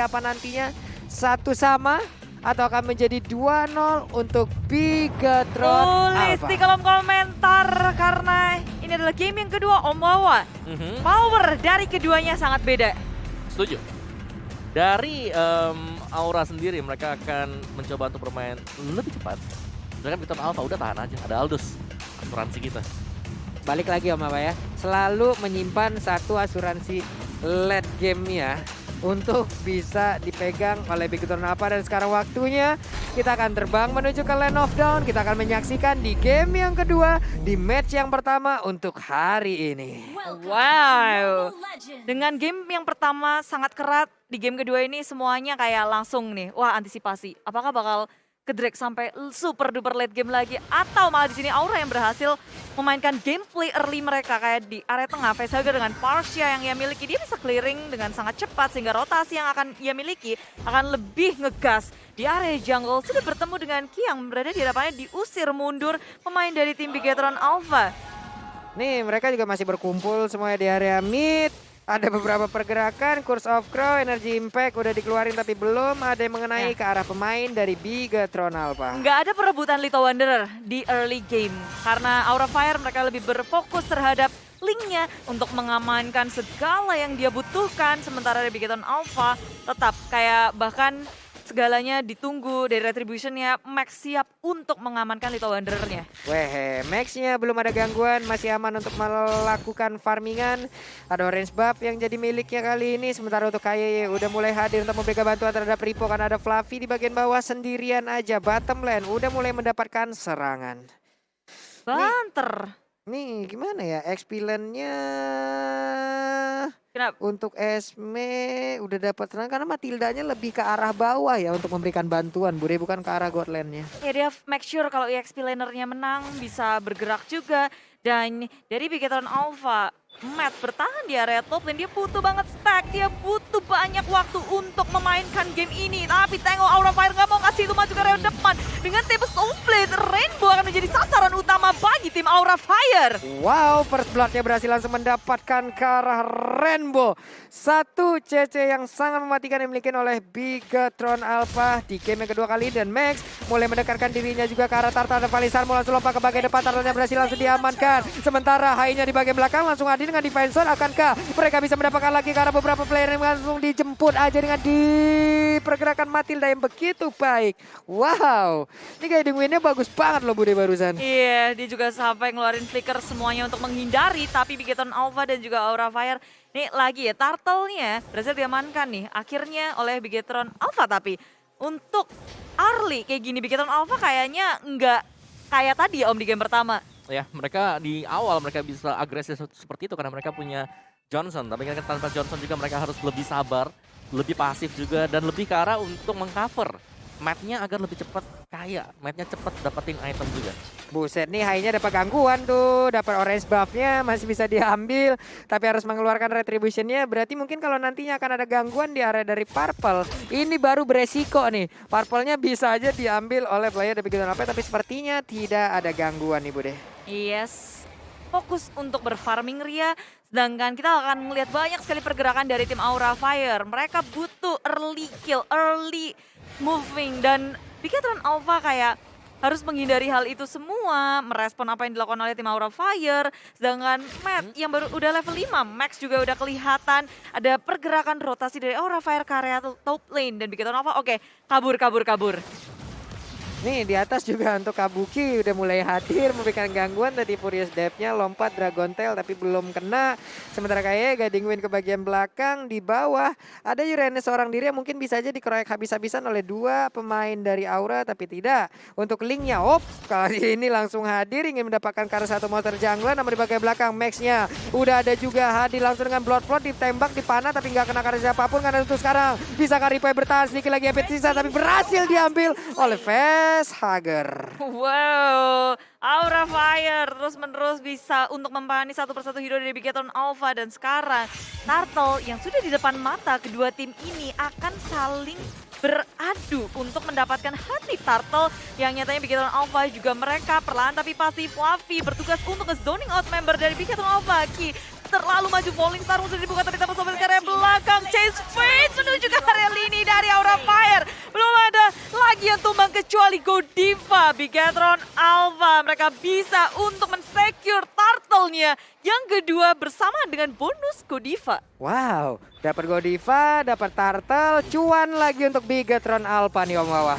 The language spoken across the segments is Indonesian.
Apa nantinya satu sama atau akan menjadi 2-0 untuk Bigatron Tulis Alpha. di kolom komentar karena ini adalah game yang kedua Om Wawa. Power dari keduanya sangat beda. Setuju. Dari Aura sendiri mereka akan mencoba untuk bermain lebih cepat. Sedangkan Bigatron Alpha udah tahan aja, ada Aldous, asuransi kita. Balik lagi Om Apa ya, selalu menyimpan satu asuransi late game-nya untuk bisa dipegang oleh Bigatron Alpha. Dan sekarang waktunya kita akan terbang menuju ke Land of Dawn. Kita akan menyaksikan di game yang kedua, di match yang pertama untuk hari ini. Wow. Dengan game yang pertama sangat kerat, di game kedua ini semuanya kayak langsung nih. Wah, antisipasi. Apakah bakal ke drag sampai super duper late game lagi atau malah di sini Aura yang berhasil memainkan gameplay early mereka kayak di area tengah Facehugger dengan Parsia yang ia miliki, dia bisa clearing dengan sangat cepat sehingga rotasi yang akan ia miliki akan lebih ngegas. Di area jungle sudah bertemu dengan Ki yang berada di hadapannya, diusir mundur pemain dari tim Bigatron Alpha. Nih mereka juga masih berkumpul semuanya di area mid. Ada beberapa pergerakan, Curse of Crow, Energy Impact udah dikeluarin tapi belum ada yang mengenai ke arah pemain dari Bigatron Alpha. Nggak ada perebutan Little Wanderer di early game karena Aura Fire mereka lebih berfokus terhadap linknya untuk mengamankan segala yang dia butuhkan, sementara dari Bigatron Alpha tetap kayak bahkan segalanya ditunggu dari retributionnya. Max siap untuk mengamankan Little Wanderer-nya. Weh, Max-nya belum ada gangguan, masih aman untuk melakukan farmingan. Ada orange buff yang jadi miliknya kali ini. Sementara untuk KYY udah mulai hadir untuk memberikan bantuan terhadap Ripo karena ada Fluffy di bagian bawah sendirian aja. Bottom lane udah mulai mendapatkan serangan. Banter. Nih gimana ya, XP lane-nya Kenapa? untuk Esme udah dapat serangan karena Matildanya lebih ke arah bawah ya untuk memberikan bantuan, Bude, bukan ke arah God lane-nya. Ya dia make sure kalau EXP laner-nya menang bisa bergerak juga. Dan dari Bigatron Alpha, Matt bertahan di area top lane, dia butuh banget stack, dia butuh banyak waktu untuk memainkan game ini. Tapi tengok Aura Fire nggak mau kasih itu maju ke area depan. Dengan Tempest Blade, Rainbow akan menjadi sasaran utama bagi tim Aura Fire. Wow, first blood-nya berhasil langsung mendapatkan ke arah Rainbow. Satu CC yang sangat mematikan yang dimiliki oleh Bigatron Alpha di game yang kedua kali. Dan Max mulai mendekatkan dirinya juga ke arah Tartar dan Valisar. Mau langsung lompat ke bagian depan, Tartarnya berhasil langsung diamankan. Sementara Hai-nya di bagian belakang langsung hadir dengan Defensor. Akankah mereka bisa mendapatkan lagi ke arah beberapa player yang langsung dijemput aja dengan di pergerakan Matilda yang begitu baik. Wow, ini guiding win-nya bagus banget loh Bude barusan. Iya, dia juga sampai ngeluarin flicker semuanya untuk menghindari. Tapi Bigatron Alpha dan juga Aura Fire, nih lagi ya, Turtle-nya berhasil diamankan nih akhirnya oleh Bigatron Alpha. Tapi untuk early kayak gini, Bigatron Alpha kayaknya nggak kayak tadi ya Om di game pertama. Ya, mereka di awal mereka bisa agresif seperti itu karena mereka punya Johnson. Tapi kan tanpa Johnson juga mereka harus lebih sabar, lebih pasif juga, dan lebih ke arah untuk mengcover map-nya agar lebih cepat kaya. Map-nya cepat dapetin item juga. Buset nih, Hai-nya dapat gangguan tuh, dapat orange buff-nya masih bisa diambil, tapi harus mengeluarkan retribution-nya. Berarti mungkin kalau nantinya akan ada gangguan di area dari Purple, ini baru beresiko nih. Purple-nya bisa aja diambil oleh player dari Bigatron Alpha, tapi sepertinya tidak ada gangguan nih Bude. Yes, fokus untuk berfarming Ria. Sedangkan kita akan melihat banyak sekali pergerakan dari tim Aura Fire. Mereka butuh early kill, early moving. Dan Bigatron Alpha kayak harus menghindari hal itu semua. Merespon apa yang dilakukan oleh tim Aura Fire. Sedangkan Matt yang baru udah level 5. Max juga udah kelihatan. Ada pergerakan rotasi dari Aura Fire ke area top lane. Dan Bigatron Alpha oke, kabur. Nih di atas juga untuk Kabuki udah mulai hadir memberikan gangguan. Tadi Furious Death-nya lompat Dragon Tail tapi belum kena. Sementara kayak guiding win ke bagian belakang. Di bawah ada Uranus seorang diri yang mungkin bisa aja dikeroyok habis-habisan oleh dua pemain dari Aura, tapi tidak. Untuk Link-nya, kali ini langsung hadir ingin mendapatkan karena satu monster jungler. Namun di bagian belakang Max-nya udah ada juga hadir langsung dengan Blood Flood, ditembak, dipanah tapi nggak kena karena siapapun. Karena untuk sekarang bisa Ripoy bertahan sedikit lagi habis sisa tapi berhasil diambil oleh Facehugger. Wow, Aura Fire terus-menerus bisa untuk memahami satu persatu hero dari Bigatron Alpha. Dan sekarang Turtle yang sudah di depan mata kedua tim ini akan saling beradu untuk mendapatkan hati Turtle yang nyatanya Bigatron Alpha juga mereka perlahan tapi pasti Fluffy bertugas untuk nge-zoning out member dari Bigatron Alpha. Ki terlalu maju, Falling Star sudah dibuka tapi tanpa sobat ke area belakang. Chase Fate menuju ke area lini. kecuali Godiva, Bigetron Alpha. Mereka bisa untuk mensecure turtle-nya yang kedua bersama dengan bonus Godiva. Wow, dapat Godiva, dapat Turtle, cuan lagi untuk Bigetron Alpha nih Om Wawa.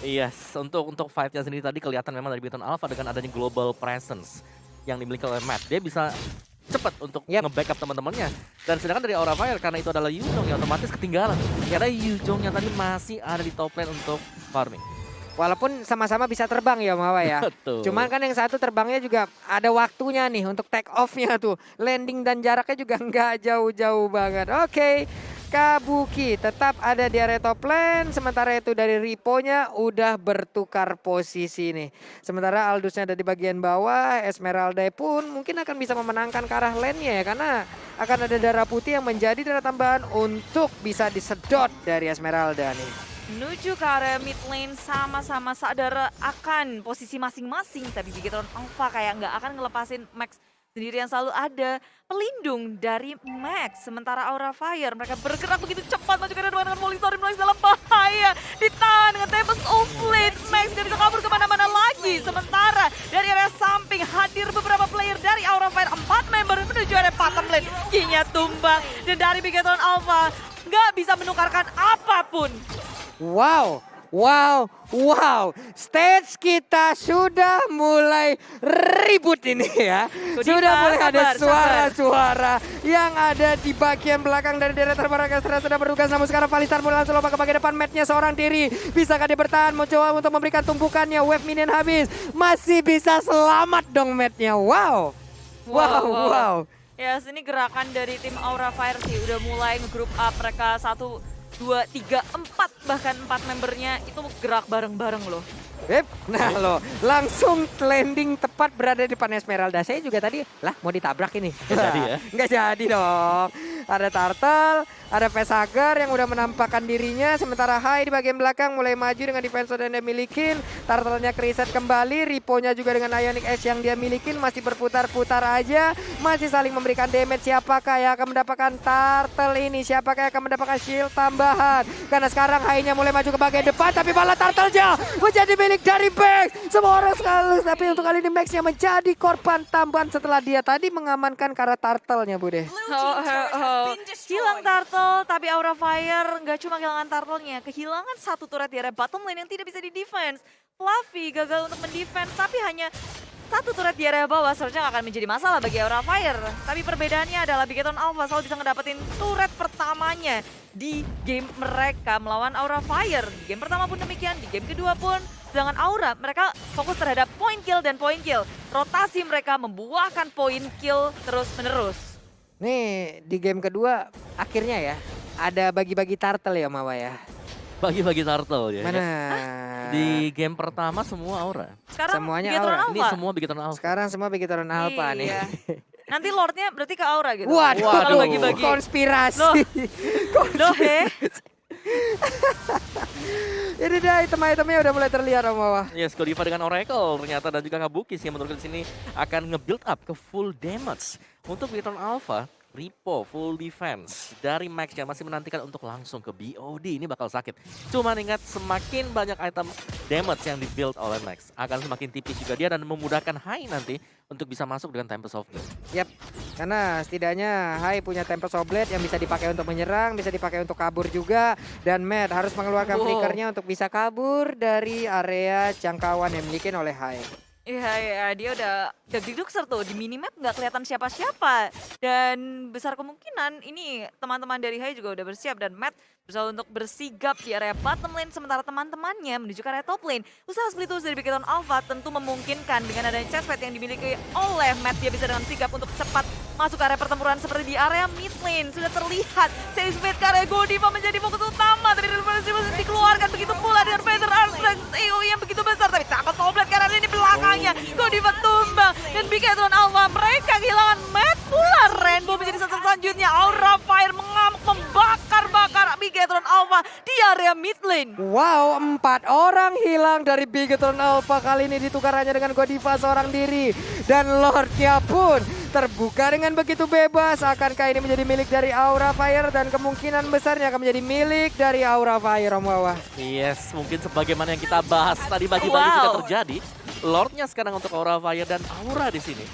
Yes, untuk fight-nya sendiri tadi kelihatan memang dari Bigetron Alpha dengan adanya global presence yang dimiliki oleh Matt. Dia bisa cepat untuk nge-backup teman-temannya. Dan sedangkan dari Aura Fire karena itu adalah Yuzhong yang otomatis ketinggalan. Karena Yuzhong yang tadi masih ada di top lane untuk farming. Walaupun sama-sama bisa terbang ya Om Wawa ya. Betul. Cuman kan yang satu terbangnya juga ada waktunya nih untuk take off-nya tuh. Landing dan jaraknya juga nggak jauh-jauh banget. Oke. Kabuki tetap ada di area top lane, sementara itu dari Ripo-nya udah bertukar posisi nih. Sementara Aldusnya ada di bagian bawah, Esmeralda pun mungkin akan bisa memenangkan ke arah lane-nya ya, karena akan ada darah putih yang menjadi darah tambahan untuk bisa disedot dari Esmeralda nih. Menuju ke area mid lane sama-sama sadar akan posisi masing-masing, tapi Bigetron Alpha kayak nggak akan ngelepasin Max sendiri yang selalu ada pelindung dari Max. Sementara Aura Fire mereka bergerak begitu cepat maju ke depan dengan Molisari dalam bahaya. Ditahan dengan Tempest of Blade. Max gak bisa kabur kemana-mana lagi. Sementara dari area samping hadir beberapa player dari Aura Fire. 4 member menuju area bottom lane. Kinya tumbang. Dan dari Bigetron Alpha nggak bisa menukarkan apapun. Wow, wow, wow. Stage kita sudah mulai ribut ini ya. Godiva, Sudah mulai ada sabar. suara-suara yang ada di bagian belakang dari daerah terbang Kestra sudah bertugas. Namun sekarang Valistar mulai langsung lompat ke bagian depan. Matnya seorang diri. Bisakah dia bertahan? Mencoba untuk memberikan tumpukannya. Wave minion habis. Masih bisa selamat dong matnya. Wow. Wow. Ya, sini gerakan dari tim Aura Fire sih udah mulai nge-group up. Mereka 1, 2, 3, 4 bahkan 4 membernya itu gerak bareng-bareng loh. Nah loh, langsung landing tepat berada di depan Esmeralda. Saya juga tadi, lah mau ditabrak ini. Nggak jadi ya? Nggak jadi dong. Ada Turtle, ada Vesager yang udah menampakkan dirinya. Sementara Hai di bagian belakang mulai maju dengan defense yang dia milikin. Turtle-nya kereset kembali, Ripo-nya juga dengan Ionic Edge yang dia milikin. Masih berputar-putar aja, masih saling memberikan damage. Siapakah yang akan mendapatkan Turtle ini? Siapakah yang akan mendapatkan shield tambahan? Karena sekarang Hai-nya mulai maju ke bagian depan, tapi malah Turtle-nya menjadi milik dari Max. Semua orang sekali, tapi untuk kali ini Max-nya menjadi korban tambahan setelah dia tadi mengamankan karena Turtle-nya Bude. Hilang Turtle, tapi Aura Fire nggak cuma kehilangan Turtle-nya, kehilangan satu turret di area bottom lane yang tidak bisa di-defense. Fluffy gagal untuk mendefense, tapi hanya satu turret di area bawah seharusnya nggak akan menjadi masalah bagi Aura Fire. Tapi perbedaannya adalah Bigetron Alpha selalu bisa ngedapetin turret pertamanya di game mereka melawan Aura Fire. Di game pertama pun demikian, di game kedua pun. Sedangkan Aura, mereka fokus terhadap point kill dan point kill. Rotasi mereka membuahkan point kill terus-menerus. Nih di game kedua akhirnya ya ada bagi-bagi turtle ya Mawa ya. Bagi-bagi turtle ya. Mana? Di game pertama semua Aura. Sekarang Semuanya Bigetron Aura. Alpha. Ini semua Bigetron Alpha. Sekarang semua Bigetron Alpha nih. Iya. Nanti Lordnya berarti ke Aura gitu. Waduh, Kalau bagi-bagi. konspirasi. Loh. Loh Ini dia item-itemnya udah mulai terlihat Om Mawa. Yes, Godiva dengan Oracle ternyata dan juga Kabuki yang menurut di sini akan nge-build up ke full damage. Untuk Bigetron Alpha, Ripo full defense dari Max yang masih menantikan untuk langsung ke BOD. Ini bakal sakit. Cuman ingat semakin banyak item damage yang di-build oleh Max akan semakin tipis juga dia dan memudahkan Hai nanti untuk bisa masuk dengan Tempest of Blade. Yap, karena setidaknya Hai punya Tempest of Blade yang bisa dipakai untuk menyerang, bisa dipakai untuk kabur juga. Dan Matt harus mengeluarkan flickernya untuk bisa kabur dari area jangkauan yang dimiliki oleh Hai. Iya, dia udah degdugser tuh. Di minimap nggak kelihatan siapa-siapa. Dan besar kemungkinan ini teman-teman dari Hai juga udah bersiap. Dan Matt berusaha untuk bersigap di area bottom lane. Sementara teman-temannya menuju ke area top lane. Usaha split dari Bigetron Alpha tentu memungkinkan dengan adanya chestplate yang dimiliki oleh Matt. Dia bisa dengan sigap untuk cepat masuk ke area pertempuran seperti di area mid lane. Sudah terlihat chestplate ke area Godiva menjadi fokus utama. Tapi dikeluarkan begitu pula dengan Feather Arms dan AoE yang begitu besar. Tapi tanpa Soblet karena ini belakangnya. Godiva tumbang dan Bigetron Alpha mereka kehilangan Matt pula. Rainbow menjadi sasaran selanjutnya. Aura Fire mengamuk membakar-bakar Bigetron Alpha di area mid lane. Wow, 4 orang hilang dari Bigetron Alpha. Kali ini ditukar hanya dengan Godiva seorang diri. Dan Lordnya pun terbuka dengan begitu bebas. Akankah ini menjadi milik dari Aura Fire dan kemungkinan besarnya akan menjadi milik dari Aura Fire, Om Wawa. Yes, mungkin sebagaimana yang kita bahas tadi bagi-bagi juga terjadi. Lordnya sekarang untuk Aura Fire dan Aura di sini.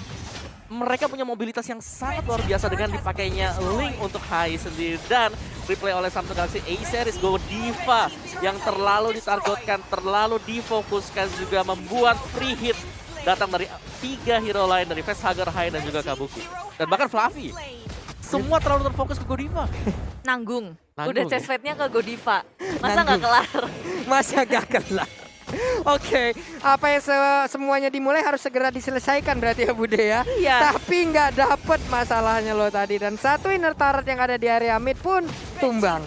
Mereka punya mobilitas yang sangat luar biasa dengan dipakainya Link untuk Hai sendiri dan replay oleh Samsung Galaxy A-Series Godiva yang terlalu ditargetkan, terlalu difokuskan juga membuat free hit datang dari 3 hero lain dari Facehugger, Hai dan juga Kabuki. Dan bahkan Fluffy. Semua terlalu terfokus ke Godiva. Nanggung. Nanggung, Udah ya? chest fate-nya ke Godiva. Masa nggak Nanggung. kelar? Masa gagal lah. Oke, apa yang semuanya dimulai harus segera diselesaikan berarti ya Bude ya. Iya. Tapi nggak dapet masalahnya lo tadi dan satu inner turret yang ada di area mid pun tumbang.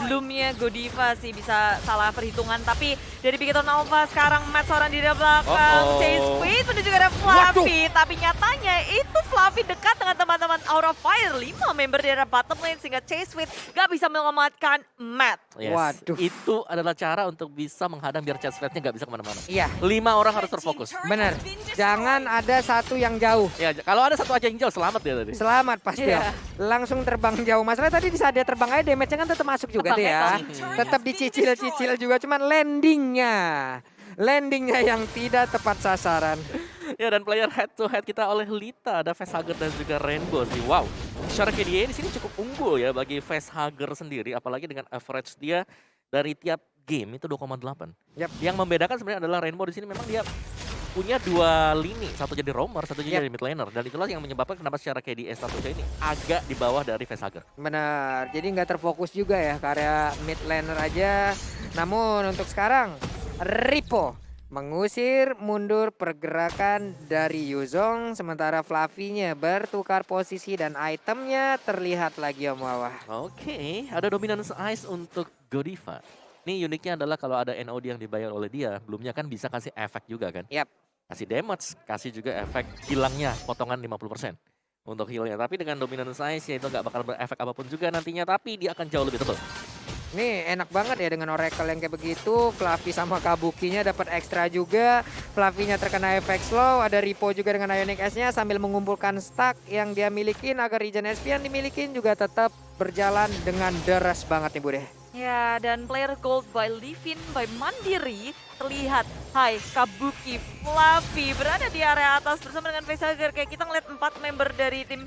Belumnya Godiva sih bisa salah perhitungan. Tapi dari Bigeton Alpha sekarang Matt seorang di belakang. Chase Speed menuju ke arah Fluffy. Tapi nyatanya itu Fluffy dekat dengan teman-teman Aura Fire. 5 member di arah bottom lane sehingga Chase Speed gak bisa menyelamatkan Matt. Yes, Waduh. itu adalah cara untuk bisa menghadang biar chest fate-nya nggak bisa kemana-mana. Iya, 5 orang harus terfokus. bener. Jangan ada satu yang jauh. Ya, kalau ada satu aja yang jauh, selamat ya tadi. Selamat pasti Iya. ya. Langsung terbang jauh. Masalah tadi di saat dia terbang aja damage-nya kan tetap masuk juga Tetap tuh ya. Tetap dicicil-cicil juga cuman landingnya yang tidak tepat sasaran. Ya, dan player head to head kita oleh Lita, ada Facehugger dan juga Rainbow sih. Wow, secara KDA di sini cukup unggul ya bagi Facehugger sendiri, apalagi dengan average dia dari tiap game itu 2,8. Yap. Yang membedakan sebenarnya adalah Rainbow di sini memang dia punya 2 lini, satu jadi roamer, satu jadi mid laner, dan itulah yang menyebabkan kenapa secara KDA statusnya ini agak di bawah dari Facehugger. Benar, jadi nggak terfokus juga ya ke area mid laner aja. Namun untuk sekarang, Ripo mengusir mundur pergerakan dari Yuzong. Sementara Fluffy-nya bertukar posisi dan itemnya terlihat lagi Om Wawa. Oke, ada dominance ice untuk Godiva. Ini uniknya adalah kalau ada NOD yang dibayar oleh dia, belumnya kan bisa kasih efek juga kan? Yap. Kasih damage, kasih juga efek hilangnya, potongan 50% untuk healnya. Tapi dengan dominance ice ya itu nggak bakal berefek apapun juga nantinya, tapi dia akan jauh lebih tebal. Nih enak banget ya dengan Oracle yang kayak begitu. Fluffy sama Kabukinya dapat ekstra juga. Fluffy-nya terkena efek slow. Ada Ripo juga dengan Ionic S-nya sambil mengumpulkan stack yang dia milikin agar regen SP yang dimilikin juga tetap berjalan dengan deras banget nih Bude. Ya, dan player gold by Livin, by Mandiri terlihat. Hai, Kabuki, Fluffy berada di area atas bersama dengan Facehugger. Kayak kita ngeliat 4 member dari tim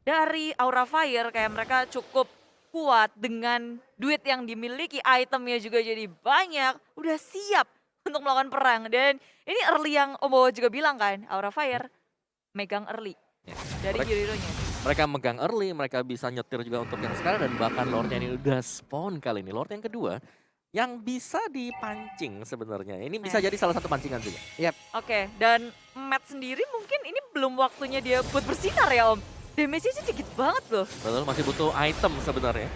dari Aura Fire, kayak mereka cukup kuat dengan duit yang dimiliki, itemnya juga jadi banyak, udah siap untuk melakukan perang. Dan ini early yang Om Bowo juga bilang kan, Aura Fire megang early dari hero-nya. Mereka megang early, mereka bisa nyetir juga untuk yang sekarang, dan bahkan Lordnya ini udah spawn kali ini. Lord yang kedua yang bisa dipancing sebenarnya. Ini bisa jadi salah satu pancingan juga. Oke, dan Matt sendiri mungkin ini belum waktunya dia buat bersinar ya Om. Damage-nya sedikit banget loh. Betul, masih butuh item sebenarnya.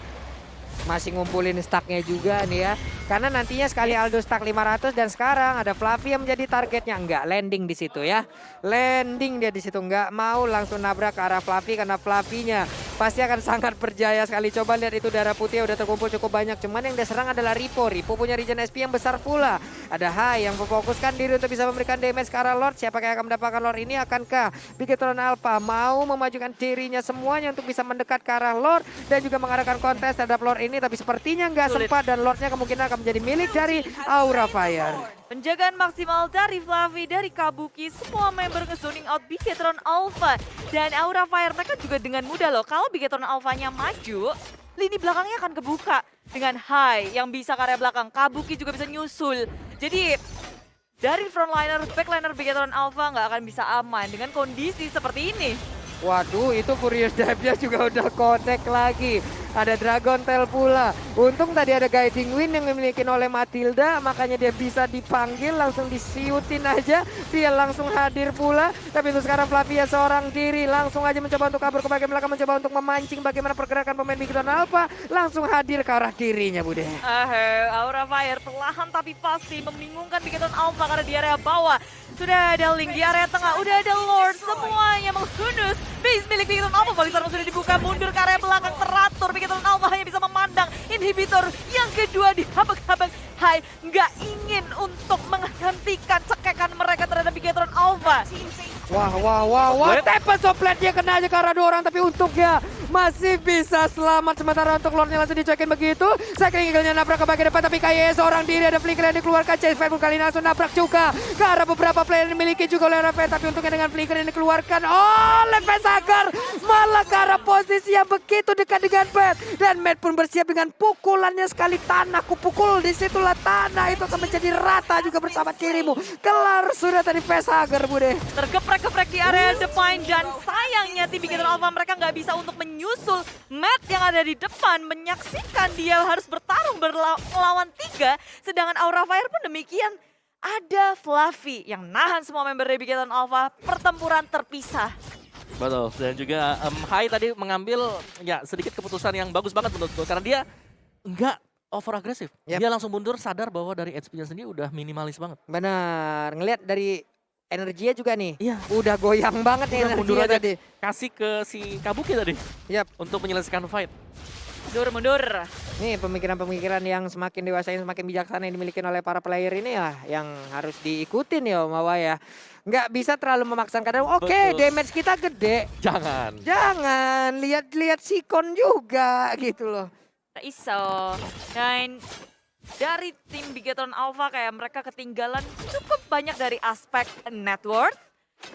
Masih ngumpulin stacknya juga nih ya. Karena nantinya sekali Aldo stack 500 dan sekarang ada Fluffy yang menjadi targetnya. Enggak, landing di situ ya. Landing dia di situ, enggak mau langsung nabrak ke arah Fluffy karena Fluffy-nya pasti akan sangat berjaya sekali. Coba lihat itu darah putih udah terkumpul cukup banyak. Cuman yang dia serang adalah Ripo. Ripo punya regen SP yang besar pula. Ada Hai yang memfokuskan diri untuk bisa memberikan damage ke arah Lord. Siapa yang akan mendapatkan Lord ini? Akankah Bigetron Alpha mau memajukan dirinya semuanya untuk bisa mendekat ke arah Lord dan juga mengarahkan kontes terhadap Lord ini? Tapi sepertinya nggak Sulit. sempat dan Lordnya kemungkinan akan menjadi milik dari Aura Fire. Penjagaan maksimal dari Fluffy, dari Kabuki, semua member nge-zoning out Bigetron Alpha. Dan Aura Fire mereka juga dengan mudah loh, kalau Bigetron Alpha-nya maju, lini belakangnya akan kebuka. Dengan Hai yang bisa ke area belakang, Kabuki juga bisa nyusul. Jadi dari frontliner, backliner Bigetron Alpha nggak akan bisa aman dengan kondisi seperti ini. Waduh, itu Furious Dive-nya juga udah connect lagi. Ada Dragon Tail pula. Untung tadi ada Guiding Wind yang dimiliki oleh Matilda, makanya dia bisa dipanggil, langsung disiutin aja. Dia langsung hadir pula. Tapi untuk sekarang Flavia seorang diri langsung aja mencoba untuk kabur ke bagian belakang, mencoba untuk memancing bagaimana pergerakan pemain Bigetron Alpha. Langsung hadir ke arah kirinya, Bude. Aura Fire perlahan tapi pasti membingungkan Bigetron Alpha karena di area bawah. Sudah ada Link di area tengah, udah ada Lord, semuanya menghunus. Base milik Bigetron Alpha, balik sarung sudah dibuka, mundur ke area belakang teratur. Bigetron Alpha hanya bisa memandang inhibitor yang kedua dihabak-habak. Hai nggak ingin untuk menghentikan cekekan mereka terhadap Bigetron Alpha. Wah. Tempest of Blade dia kena aja ke arah 2 orang. Tapi untungnya masih bisa selamat. Sementara untuk Lordnya langsung dicuekin begitu. Cycling Eagle-nya nabrak ke bagian depan. Tapi KYE seorang diri. Ada flicker yang dikeluarkan. Chase Fight pun kali ini langsung nabrak juga ke arah beberapa player yang dimiliki juga oleh RFA. Tapi untungnya dengan flicker yang dikeluarkan oleh Facehager. Malah ke arah posisi yang begitu dekat dengan Matt. Dan Matt pun bersiap dengan pukulannya sekali tanah. Kupukul disitulah tanah. Itu akan menjadi rata juga bersama kirimu. Kelar sudah tadi Facehager Bude. Tergeprek-geprek di area depan dan sayangnya tim Bigetron Alpha mereka nggak bisa untuk menyusul Matt yang ada di depan, menyaksikan dia harus bertarung melawan 3, sedangkan Aura Fire pun demikian. Ada Fluffy yang nahan semua member dari Bigetron Alpha, pertempuran terpisah. Betul, dan juga Hai tadi mengambil ya sedikit keputusan yang bagus banget menurutku karena dia nggak over agresif. Yep. Dia langsung mundur sadar bahwa dari HP-nya sendiri udah minimalis banget. Benar, ngelihat dari energinya juga nih. Iya. Udah goyang banget nih Udah mundur energinya aja. tadi. Kasih ke si Kabuki tadi Yap. untuk menyelesaikan fight. Mundur. Nih pemikiran-pemikiran yang semakin dewasa, yang semakin bijaksana yang dimiliki oleh para player ini lah yang harus diikutin ya Om Awa ya. Nggak bisa terlalu memaksakan kadang. Oke, Betul. damage kita gede. Jangan. Jangan lihat-lihat sikon juga gitu loh. Iso. Dan dari tim Bigetron Alpha kayak mereka ketinggalan cukup banyak dari aspek net worth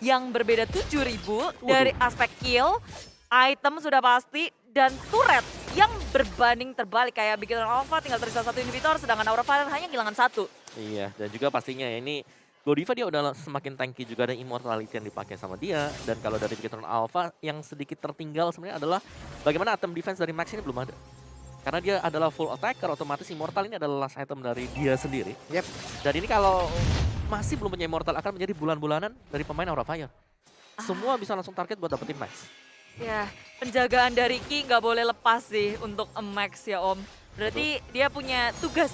yang berbeda 7.000, dari aspek kill, item sudah pasti, dan turret yang berbanding terbalik. Kayak Bigetron Alpha tinggal tersisa 1 inhibitor, sedangkan Aura Fire hanya kehilangan 1. Iya, dan juga pastinya ya ini Godiva dia udah semakin tanky juga, ada immortality yang dipakai sama dia. Dan kalau dari Bigetron Alpha yang sedikit tertinggal sebenarnya adalah bagaimana item defense dari Max ini belum ada. Karena dia adalah full attacker, otomatis immortal ini adalah last item dari dia sendiri. Yep. Dan ini kalau masih belum punya immortal akan menjadi bulan-bulanan dari pemain Aura Fire. Semua bisa langsung target buat dapetin Max. Ya, penjagaan dari Ki nggak boleh lepas sih untuk Max ya Om. Berarti dia punya tugas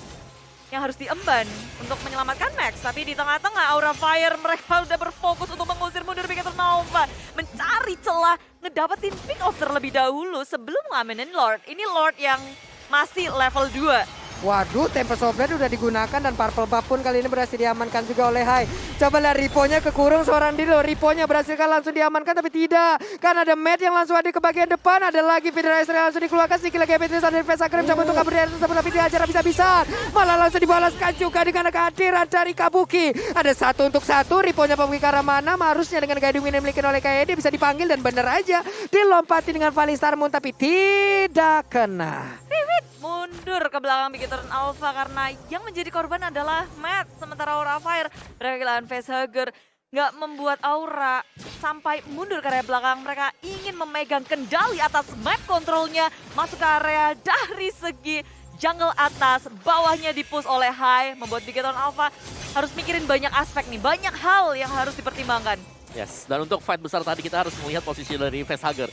yang harus diemban untuk menyelamatkan Max. Tapi di tengah-tengah Aura Fire mereka udah berfokus untuk mengusir mundur Bigetron Alpha. Mencari celah, ngedapetin pick off terlebih dahulu sebelum ngaminin Lord. Ini Lord yang masih level 2. Waduh, Tempest of Blade udah digunakan dan Purple Buff pun kali ini berhasil diamankan juga oleh Hai. Coba lihat Ripo-nya kekurung seorang diri loh. Ripo-nya berhasil kan langsung diamankan tapi tidak. Karena ada Matt yang langsung ada ke bagian depan. Ada lagi Federizer yang langsung dikeluarkan. Sikil lagi Petris dari Facehager mencoba untuk kabur dari tersebut tapi dihajar habis-habisan. Malah langsung dibalaskan juga dengan kehadiran dari Kabuki. Ada 1 untuk 1. Ripo-nya Kabuki ke arah mana? Harusnya dengan guiding wind yang dimiliki oleh KYE dia bisa dipanggil dan bener aja. Dilompati dengan Valistar Moon tapi tidak kena. Mundur ke belakang Bigetron Alpha karena yang menjadi korban adalah Matt. Sementara Aura Fire mereka kehilangan Facehager. Nggak membuat Aura sampai mundur ke area belakang. Mereka ingin memegang kendali atas map kontrolnya. Masuk ke area dari segi jungle atas. Bawahnya dipush oleh Hai. Membuat Bigetron Alpha harus mikirin banyak aspek nih. Banyak hal yang harus dipertimbangkan. Yes, dan untuk fight besar tadi kita harus melihat posisi dari Facehager.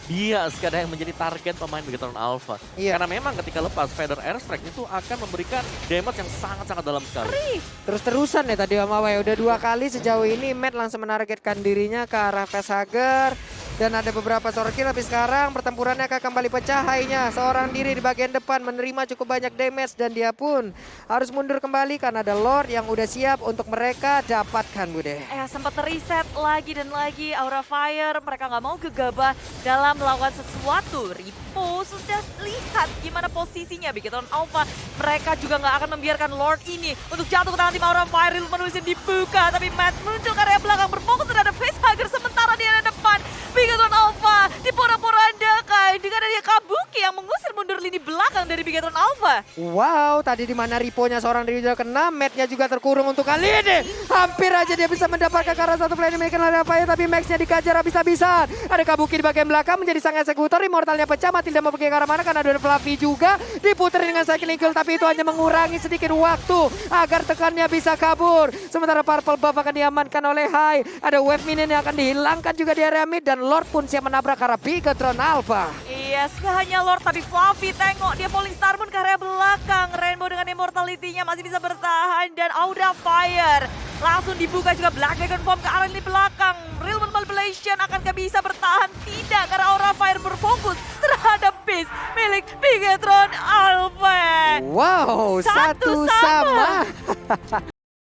Dia sekarang yang menjadi target pemain Bigetron Alpha. Iya. Karena memang ketika lepas Feather Airstrike itu akan memberikan damage yang sangat-sangat dalam sekali. Terus-terusan ya tadi Om Awa ya. Udah 2 kali sejauh ini Matt langsung menargetkan dirinya ke arah Facehager. Dan ada beberapa sore kill tapi sekarang pertempurannya akan kembali pecah. Hai-nya seorang diri di bagian depan menerima cukup banyak damage. Dan dia pun harus mundur kembali karena ada Lord yang udah siap untuk mereka dapatkan Bude. Sempat reset lagi dan lagi Aura Fire. Mereka nggak mau gegabah dalam melakukan sesuatu. Ripo sudah lihat gimana posisinya Bigetron Alpha. Mereka juga nggak akan membiarkan Lord ini untuk jatuh ke tangan tim Aura Fire. Menulisin dibuka tapi Matt muncul ke area belakang berfokus terhadap Facehager. Sementara di area depan Bigetron Alpha diporak-porandakan dengan adanya Kabuki yang mengusir mundur lini belakang dari Bigetron Alpha. Wow, tadi di mana Ripo-nya seorang diri juga kena, Matt-nya juga terkurung untuk kali ini. Hampir aja dia bisa mendapatkan karena 1 play yang dimiliki oleh Fire tapi Max-nya dikejar habis-habisan. Ada Kabuki di bagian belakang menjadi sang eksekutor, immortalnya pecah, Matilda mau pergi ke arah mana karena ada Fluffy juga. Diputar dengan cycling kill tapi itu hanya mengurangi sedikit waktu agar tekannya bisa kabur. Sementara Purple Buff akan diamankan oleh Hai. Ada wave minion yang akan dihilangkan juga di area mid dan Lord pun siap menabrak ke arah Bigetron Alpha. Yes, gak hanya Lord tapi Fluffy tengok dia Falling Star Moon ke area belakang. Rainbow dengan immortality-nya masih bisa bertahan dan Aura Fire langsung dibuka juga Black Dragon Form ke arah lini belakang. Real Manipulation akankah bisa bertahan? Tidak, karena Aura Fire berfokus terhadap base milik Bigetron Alpha. Wow, satu sama.